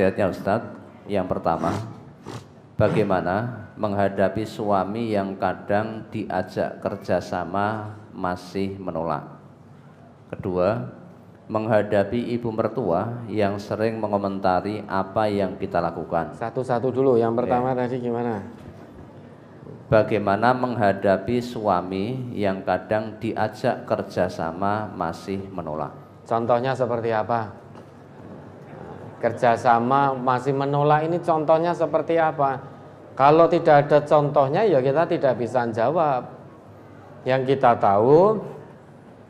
nasihatnya Ustadz. Yang pertama, bagaimana menghadapi suami yang kadang diajak kerjasama masih menolak. Kedua, menghadapi ibu mertua yang sering mengomentari apa yang kita lakukan. Satu-satu dulu, yang pertama tadi gimana? Bagaimana menghadapi suami yang kadang diajak kerjasama masih menolak. Contohnya seperti apa? Kerjasama masih menolak ini contohnya seperti apa? Kalau tidak ada contohnya ya kita tidak bisa jawab. Yang kita tahu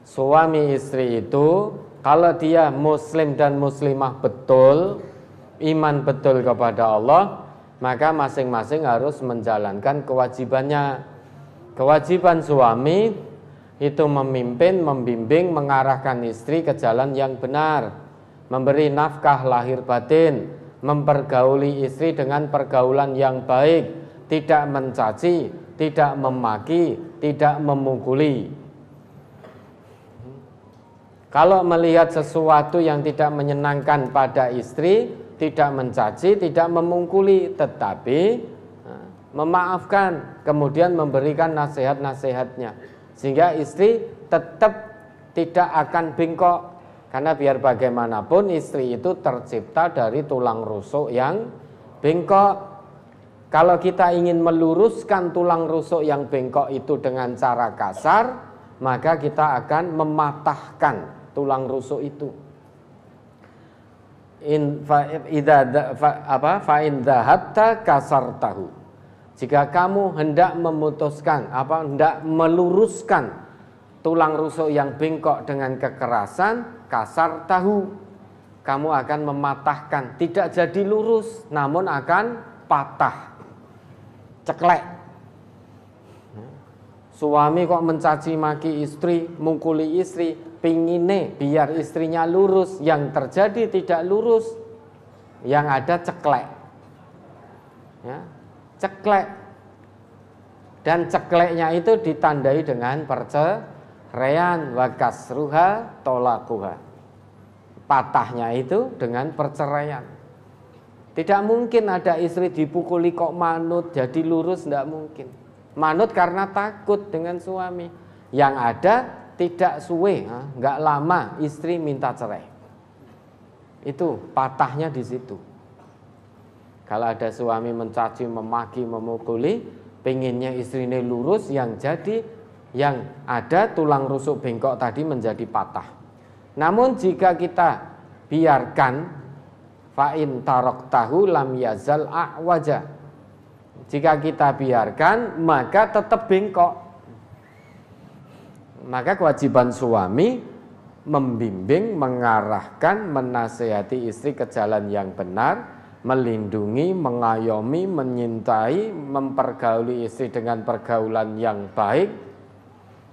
suami istri itu kalau dia muslim dan muslimah betul, iman betul kepada Allah, maka masing-masing harus menjalankan kewajibannya. Kewajiban suami itu memimpin, membimbing, mengarahkan istri ke jalan yang benar, memberi nafkah lahir batin, mempergauli istri dengan pergaulan yang baik, tidak mencaci, tidak memaki, tidak memukuli. Kalau melihat sesuatu yang tidak menyenangkan pada istri, tidak mencaci, tidak memungkuli, tetapi memaafkan, kemudian memberikan nasihat-nasihatnya, sehingga istri tetap tidak akan bengkok. Karena biar bagaimanapun istri itu tercipta dari tulang rusuk yang bengkok. Kalau kita ingin meluruskan tulang rusuk yang bengkok itu dengan cara kasar, maka kita akan mematahkan tulang rusuk itu. Fa'in dhahabta kasartahu. Jika kamu hendak memutuskan, hendak meluruskan tulang rusuk yang bengkok dengan kekerasan, kasar tahu, kamu akan mematahkan, tidak jadi lurus, namun akan patah, ceklek. Suami kok mencaci maki istri, mukuli istri, pingine biar istrinya lurus, yang terjadi tidak lurus, yang ada ceklek, ya, ceklek. Dan cekleknya itu ditandai dengan perceraian, wa kasruha tolakuha. Patahnya itu dengan perceraian. Tidak mungkin ada istri dipukuli kok manut jadi lurus, tidak mungkin. Manut karena takut dengan suami. Yang ada tidak suwe, nggak lama istri minta cerai. Itu patahnya di situ. Kalau ada suami mencaci, memaki, memukuli, pengennya istrinya lurus, yang ada tulang rusuk bengkok tadi menjadi patah. Namun jika kita biarkan, fa'in taraktahu lam yazal a'waja. Jika kita biarkan, maka tetap bengkok. Maka kewajiban suami membimbing, mengarahkan, menasihati istri ke jalan yang benar, melindungi, mengayomi, menyintai, mempergauli istri dengan pergaulan yang baik,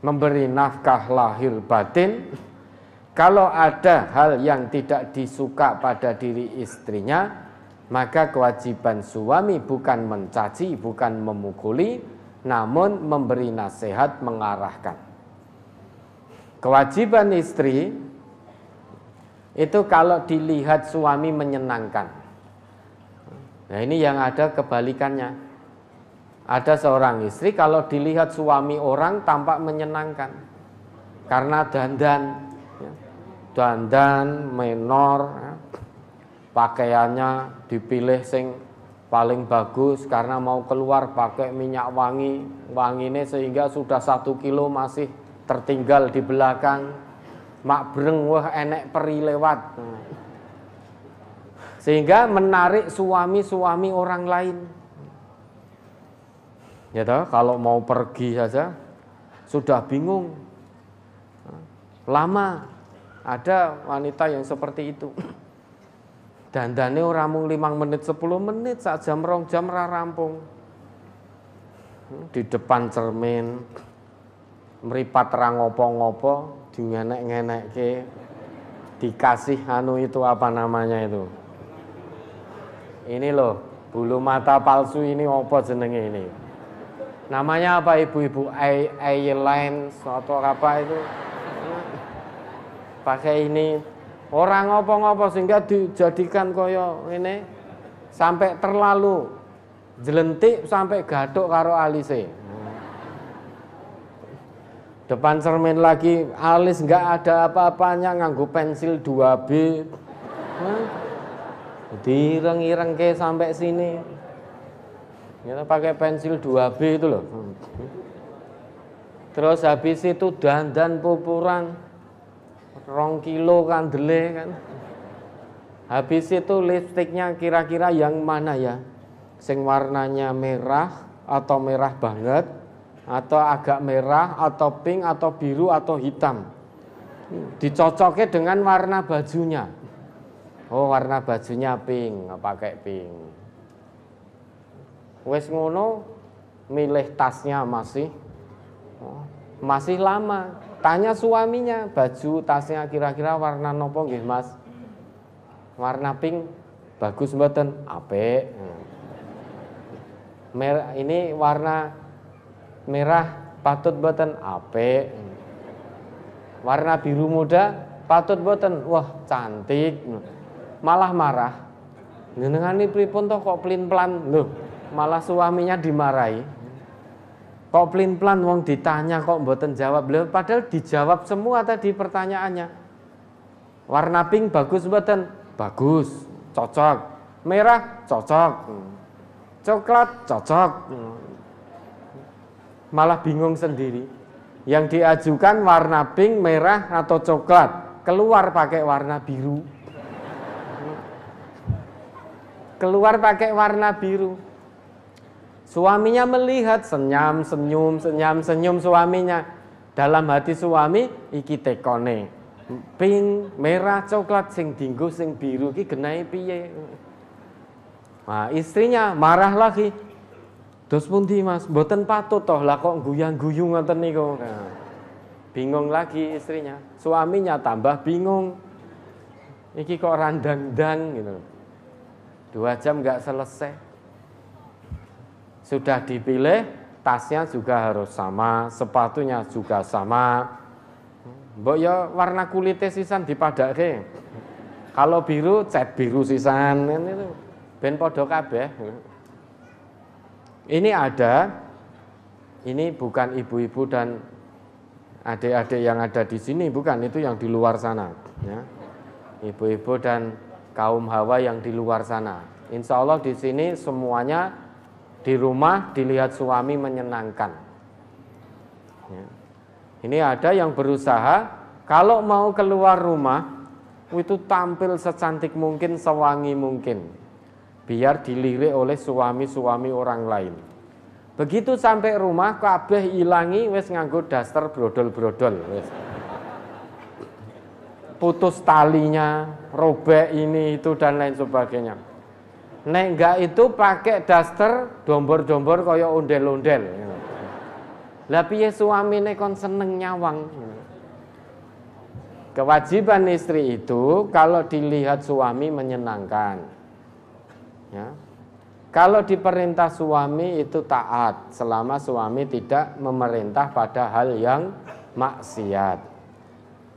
memberi nafkah lahir batin. Kalau ada hal yang tidak disuka pada diri istrinya, maka kewajiban suami bukan mencaci, bukan memukuli, namun memberi nasihat, mengarahkan. Kewajiban istri itu kalau dilihat suami menyenangkan. Nah, ini yang ada kebalikannya. Ada seorang istri kalau dilihat suami orang tampak menyenangkan karena dandan menor, pakaiannya dipilih sing paling bagus karena mau keluar pakai minyak wangi, wangine sehingga sudah 1 kilo masih tertinggal di belakang. Mak breng, wah enek peri lewat. Sehingga menarik suami-suami orang lain. Ya toh, kalau mau pergi saja sudah bingung. Lama ada wanita yang seperti itu. Dandane ora mung 5 menit 10 menit, sak jam 2 jam ra rampung. Di depan cermin meripat ra ngopo-ngopo, dingenek-ngenekke, dikasih itu apa namanya itu. Ini loh, bulu mata palsu ini apa jenenge ini? Namanya apa ibu-ibu? Eyeliner atau apa itu? Pakai ini Orang ngopo-ngopo sehingga dijadikan koyo ini sampai terlalu jelentik sampai gaduk karo alise. Depan cermin lagi alis nggak ada apa-apanya, nganggo pensil 2B. Direng-ireng ke sampai sini. Kita pakai pensil 2B itu loh. Terus habis itu dandan pupuran 2 kilo kandele kan. Habis itu lipstiknya kira-kira yang mana ya? Sing warnanya merah atau merah banget, atau agak merah, atau pink, atau biru, atau hitam. Dicocoknya dengan warna bajunya. Oh, warna bajunya pink, pakai pink. Wes ngono, milih tasnya masih lama. Tanya suaminya, baju tasnya kira-kira warna nopo nggih, Mas? Warna pink, bagus mboten? Apik. Ini warna merah patut boten? Apik. Warna biru muda patut boten? Wah, cantik. Malah marah. Jenengan pripun toh kok plin-plan? Loh, malah suaminya dimarahi. Kok plin-plan wong ditanya kok mboten jawab. Loh, padahal dijawab semua tadi pertanyaannya. Warna pink bagus boten? Bagus, cocok. Merah cocok. Coklat cocok. Malah bingung sendiri. Yang diajukan warna pink, merah, atau coklat, keluar pakai warna biru. Keluar pakai warna biru. Suaminya melihat senyum-senyum suaminya. Dalam hati suami iki tekone. Pink, merah, coklat sing dinggo sing biru iki genahe piye? Nah, istrinya marah lagi. Dos pundi Mas, mboten patut toh lah kok guyang-guyung ngoten niku. Nah, bingung lagi istrinya. Suaminya tambah bingung. Iki kok randang-dang gitu. 2 jam nggak selesai. Sudah dipilih, tasnya juga harus sama, sepatunya juga sama. Mbok ya warna kulitnya sisan dipadake. Kalau biru, cat biru sisan kan itu. Ben podo kabeh. Ini bukan ibu-ibu dan adik-adik yang ada di sini, bukan, itu yang di luar sana. Ya. Ibu-ibu dan kaum hawa yang di luar sana. Insya Allah di sini semuanya di rumah dilihat suami menyenangkan. Ya. Ini ada yang berusaha kalau mau keluar rumah itu tampil secantik mungkin, sewangi mungkin, biar dilirik oleh suami-suami orang lain. Begitu sampai rumah kabeh ilangi wis nganggo daster brodol-brodol wis. Putus talinya, robek ini itu dan lain sebagainya. Nek enggak itu pakai daster dombor-dombor kaya ondel-ondel. Lah piye suamine kon seneng nyawang. Kewajiban istri itu kalau dilihat suami menyenangkan. Ya. Kalau diperintah suami itu taat selama suami tidak memerintah pada hal yang maksiat.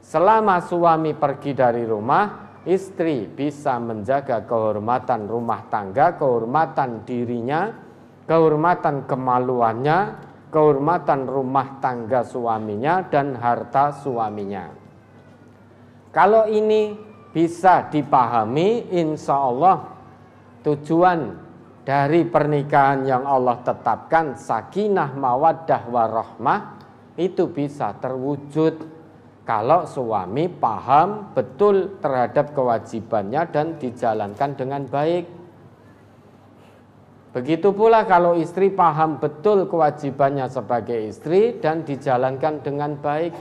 Selama suami pergi dari rumah, istri bisa menjaga kehormatan rumah tangga, kehormatan dirinya, kehormatan kemaluannya, kehormatan rumah tangga suaminya dan harta suaminya. Kalau ini bisa dipahami, insya Allah tujuan dari pernikahan yang Allah tetapkan, sakinah, mawaddah, warahmah, itu bisa terwujud kalau suami paham betul terhadap kewajibannya dan dijalankan dengan baik. Begitu pula kalau istri paham betul kewajibannya sebagai istri dan dijalankan dengan baik.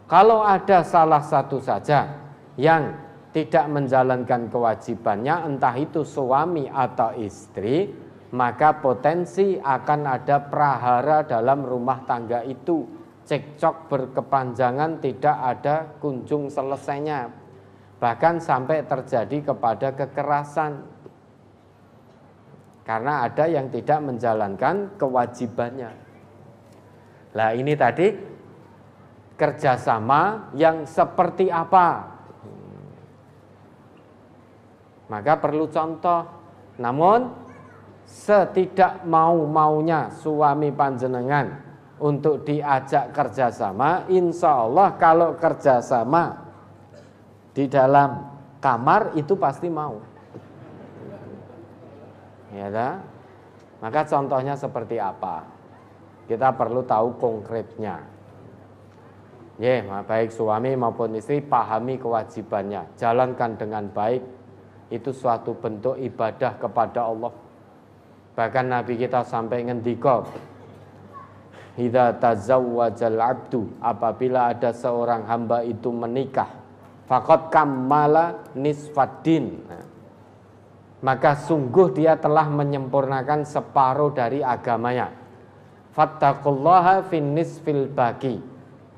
Kalau ada salah satu saja yang tidak menjalankan kewajibannya, entah itu suami atau istri, maka potensi akan ada prahara dalam rumah tangga itu. Cekcok berkepanjangan, tidak ada kunjung selesainya, bahkan sampai terjadi kepada kekerasan karena ada yang tidak menjalankan kewajibannya. Nah, ini tadi kerjasama yang seperti apa? Maka perlu contoh. Namun setidak maunya suami panjenengan untuk diajak kerjasama, insya Allah kalau kerjasama di dalam kamar itu pasti mau. Ya dah? Maka contohnya seperti apa? Kita perlu tahu konkretnya. Ya, baik suami maupun istri pahami kewajibannya, jalankan dengan baik. Itu suatu bentuk ibadah kepada Allah. Bahkan Nabi kita sampai ngendika, idza tazawwajal abdu, apabila ada seorang hamba itu menikah, faqad kammala nisfaddin, maka sungguh dia telah menyempurnakan separuh dari agamanya. Fattaqullaha fin nisfil baqi,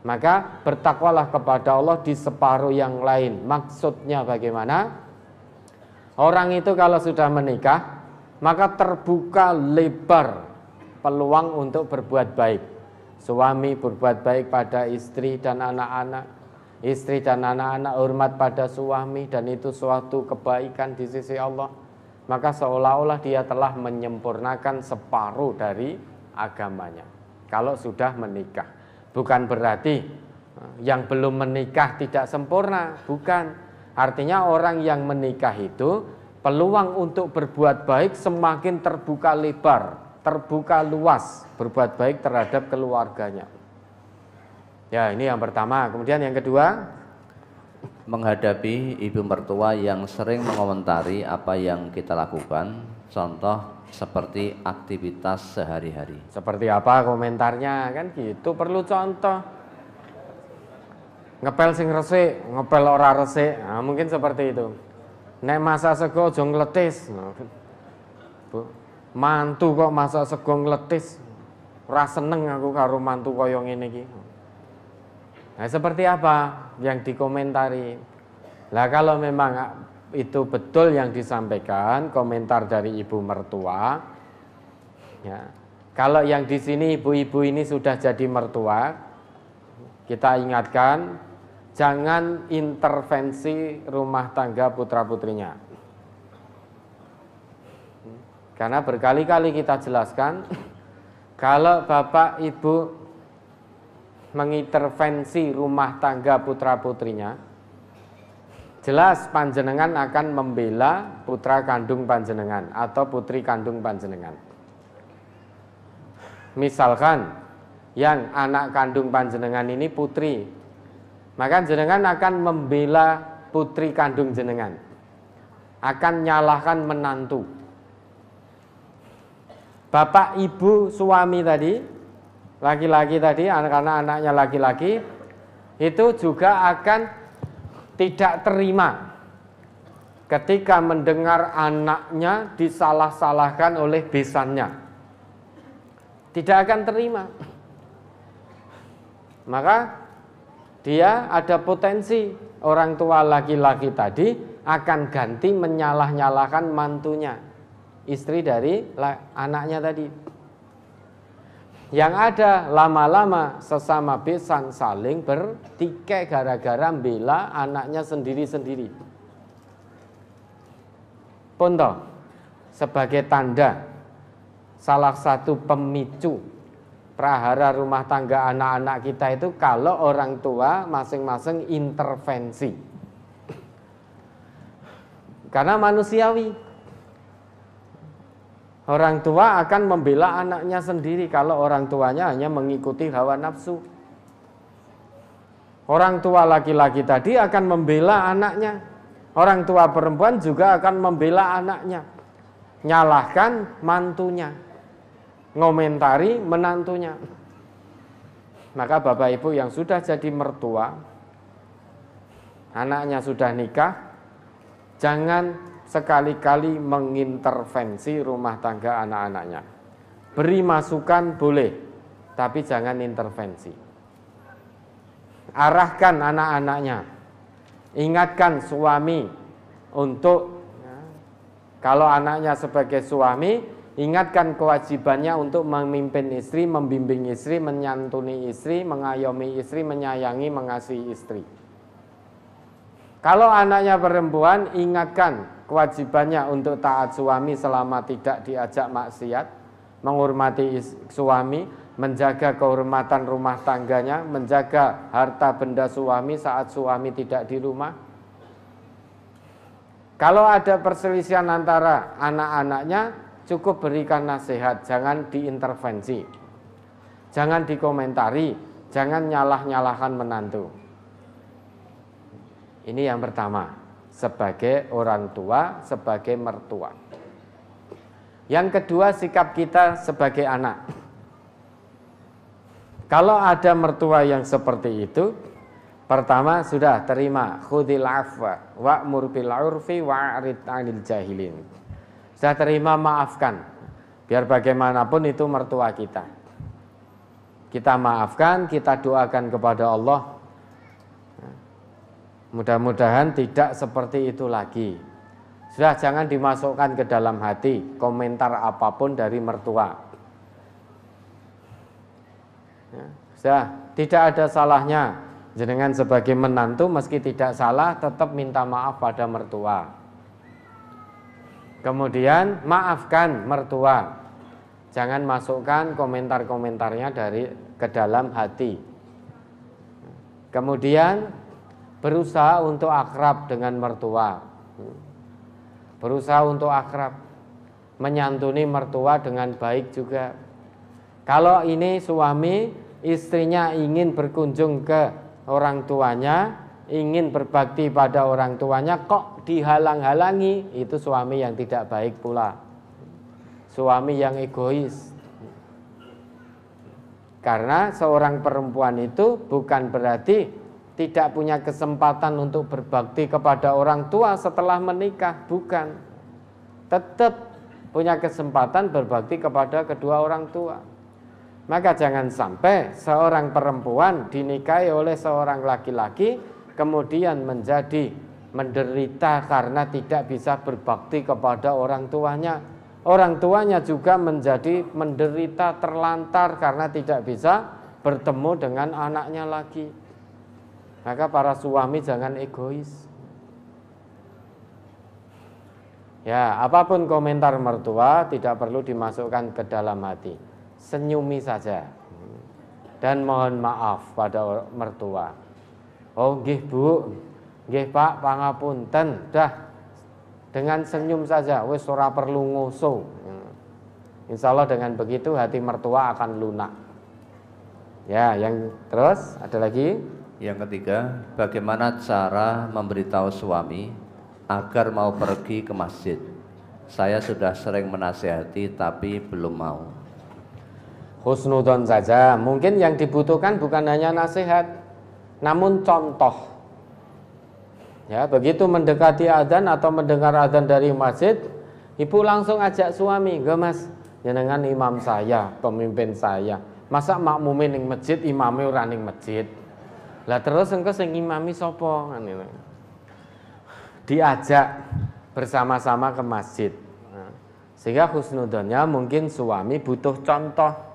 maka bertakwalah kepada Allah di separuh yang lain. Maksudnya bagaimana? Orang itu kalau sudah menikah, maka terbuka lebar peluang untuk berbuat baik. Suami berbuat baik pada istri dan anak-anak, istri dan anak-anak hormat pada suami, dan itu suatu kebaikan di sisi Allah. Maka seolah-olah dia telah menyempurnakan separuh dari agamanya kalau sudah menikah. Bukan berarti yang belum menikah tidak sempurna, bukan. Artinya orang yang menikah itu peluang untuk berbuat baik semakin terbuka lebar, terbuka luas, berbuat baik terhadap keluarganya. Ya, ini yang pertama. Kemudian yang kedua, menghadapi ibu mertua yang sering mengomentari apa yang kita lakukan, contoh seperti aktivitas sehari-hari. Seperti apa komentarnya, kan gitu, perlu contoh. Ngepel sing resik, ngepel ora resik, nah, mungkin seperti itu. Nek masak sego aja ngletis. Bu, mantu kok masak sego ngletis. Ora seneng aku karo mantu kaya ngene iki. Nah, seperti apa yang dikomentari? Lah kalau memang itu betul yang disampaikan, komentar dari ibu mertua, ya. Kalau yang di sini ibu-ibu ini sudah jadi mertua, kita ingatkan, jangan intervensi rumah tangga putra-putrinya. Karena berkali-kali kita jelaskan, kalau bapak ibu mengintervensi rumah tangga putra-putrinya, jelas panjenengan akan membela putra kandung panjenengan atau putri kandung panjenengan. Misalkan yang anak kandung panjenengan ini putri, maka jenengan akan membela putri kandung jenengan, akan nyalahkan menantu. Bapak ibu suami tadi, laki-laki tadi, anak-anaknya laki-laki, itu juga akan tidak terima ketika mendengar anaknya disalah-salahkan oleh besannya. Tidak akan terima. Maka dia ada potensi orang tua laki-laki tadi akan ganti menyalah-nyalahkan mantunya, istri dari anaknya tadi. Yang ada lama-lama sesama besan saling bertikai gara-gara bela anaknya sendiri-sendiri. Pun toh, sebagai tanda salah satu pemicu prahara rumah tangga anak-anak kita itu kalau orang tua masing-masing intervensi. Karena manusiawi. Orang tua akan membela anaknya sendiri kalau orang tuanya hanya mengikuti hawa nafsu. Orang tua laki-laki tadi akan membela anaknya. Orang tua perempuan juga akan membela anaknya. Nyalahkan mantunya. Ngomentari menantunya. Maka bapak ibu yang sudah jadi mertua, anaknya sudah nikah, jangan sekali-kali mengintervensi rumah tangga anak-anaknya. Beri masukan boleh, tapi jangan intervensi. Arahkan anak-anaknya, ingatkan suami untuk, kalau anaknya sebagai suami, ingatkan kewajibannya untuk memimpin istri, membimbing istri, menyantuni istri, mengayomi istri, menyayangi, mengasihi istri. Kalau anaknya perempuan, ingatkan kewajibannya untuk taat suami selama tidak diajak maksiat, menghormati suami, menjaga kehormatan rumah tangganya, menjaga harta benda suami saat suami tidak di rumah. Kalau ada perselisihan antara anak-anaknya, cukup berikan nasihat, jangan diintervensi, jangan dikomentari, jangan nyalah-nyalahkan menantu. Ini yang pertama, sebagai orang tua, sebagai mertua. Yang kedua, sikap kita sebagai anak. Kalau ada mertua yang seperti itu, pertama sudah terima, khudil afwa wa'mur bil 'urfi wa'rid 'anil jahilin. Sudah terima, maafkan. Biar bagaimanapun itu mertua kita. Kita maafkan, kita doakan kepada Allah. Mudah-mudahan tidak seperti itu lagi. Sudah, jangan dimasukkan ke dalam hati komentar apapun dari mertua. Sudah, tidak ada salahnya jenengan sebagai menantu meski tidak salah tetap minta maaf pada mertua. Kemudian maafkan mertua. Jangan masukkan komentar-komentarnya ke dalam hati. Kemudian berusaha untuk akrab dengan mertua. Berusaha untuk akrab, menyantuni mertua dengan baik juga. Kalau ini suami, istrinya ingin berkunjung ke orang tuanya, ingin berbakti pada orang tuanya, kok dihalang-halangi, itu suami yang tidak baik pula. Suami yang egois. Karena seorang perempuan itu bukan berarti tidak punya kesempatan untuk berbakti kepada orang tua setelah menikah, bukan. Tetap punya kesempatan berbakti kepada kedua orang tua. Maka jangan sampai seorang perempuan dinikahi oleh seorang laki-laki kemudian menjadi menderita karena tidak bisa berbakti kepada orang tuanya. Orang tuanya juga menjadi menderita, terlantar karena tidak bisa bertemu dengan anaknya lagi. Maka para suami jangan egois. Ya, apapun komentar mertua tidak perlu dimasukkan ke dalam hati. Senyumi saja. Dan mohon maaf pada mertua. Oh nggih Bu, nggih Pak, pangapunten. Dah, dengan senyum saja, wis ora perlu ngoso. Insya Allah dengan begitu hati mertua akan lunak. Ya, yang terus ada lagi. Yang ketiga, bagaimana cara memberitahu suami agar mau pergi ke masjid? Saya sudah sering menasihati tapi belum mau. Husnudon saja. Mungkin yang dibutuhkan bukan hanya nasihat, namun contoh. Ya, begitu mendekati adzan atau mendengar adzan dari masjid, ibu langsung ajak suami, "Nggih Mas, jenengan imam saya, pemimpin saya. Masa makmumin ning masjid, imame ora ning masjid. Lah terus engko sing imami sapa?" Diajak bersama-sama ke masjid. Sehingga husnudonnya mungkin suami butuh contoh.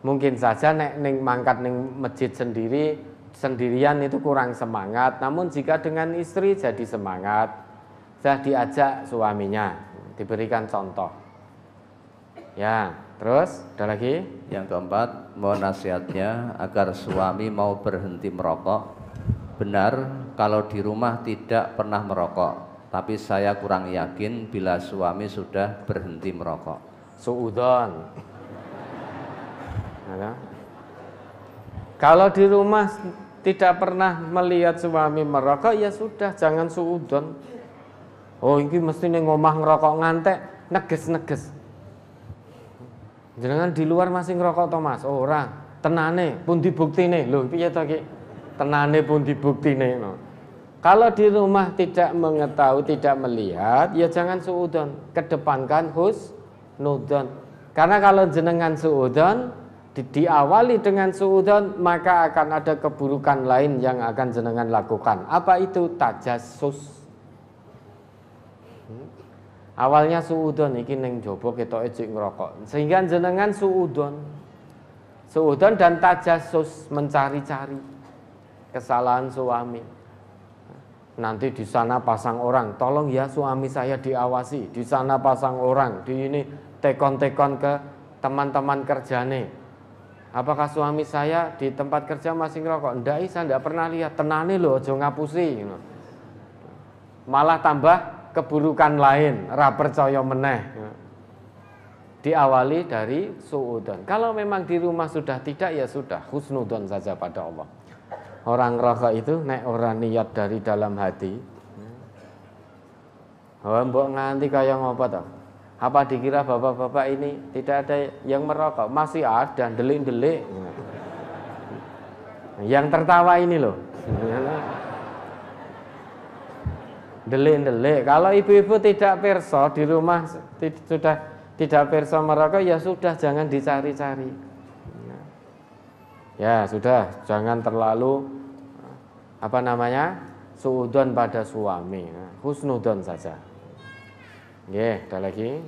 Mungkin saja nek ning mangkat ning masjid sendirian itu kurang semangat, namun jika dengan istri jadi semangat. Sudah diajak suaminya, diberikan contoh. Ya, terus ada lagi. Yang keempat, mohon nasihatnya agar suami mau berhenti merokok. Benar kalau di rumah tidak pernah merokok, tapi saya kurang yakin bila suami sudah berhenti merokok. Suudon. Kalau di rumah tidak pernah melihat suami merokok, ya sudah, jangan suudon. Oh, ini mesti ning omah ngerokok ngantek, neges-neges. Jangan di luar masih ngerokok to Mas? Oh, ora. Tenane pun dibuktine. Lho, piye to iki? Tenane pun dibuktine no. Kalau di rumah tidak mengetahui, tidak melihat, ya jangan suudon. Kedepankan husnudon. Karena kalau jenengan suudon, diawali dengan suudon, maka akan ada keburukan lain yang akan jenengan lakukan. Apa itu? Tajassus. Awalnya suudon, iki ning jaba ketoke jek ngerokok. Sehingga jenengan suudon dan tajassus, mencari-cari kesalahan suami. Nanti di sana pasang orang, tolong ya suami saya diawasi. Di sana pasang orang, di ini tekon-tekon ke teman-teman kerjane. Apakah suami saya di tempat kerja masih ngerokok? Ndak, saya ndak pernah lihat. Tenane lho, aja ngapusi. Malah tambah keburukan lain, ra percaya meneh. Diawali dari suudzon. Kalau memang di rumah sudah tidak, ya sudah, husnudzon saja pada Allah. Orang rokok itu nek orang niat dari dalam hati. Mbok nganti kaya ngopo toh? Apa dikira bapak-bapak ini tidak ada yang merokok? Masih ada, delik-delik. Yang tertawa ini loh. Delik-delik. Kalau ibu-ibu tidak perso di rumah sudah tidak perso merokok, ya sudah, jangan dicari-cari. Ya sudah, jangan terlalu suudzon pada suami. Husnudzon saja. Ada lagi.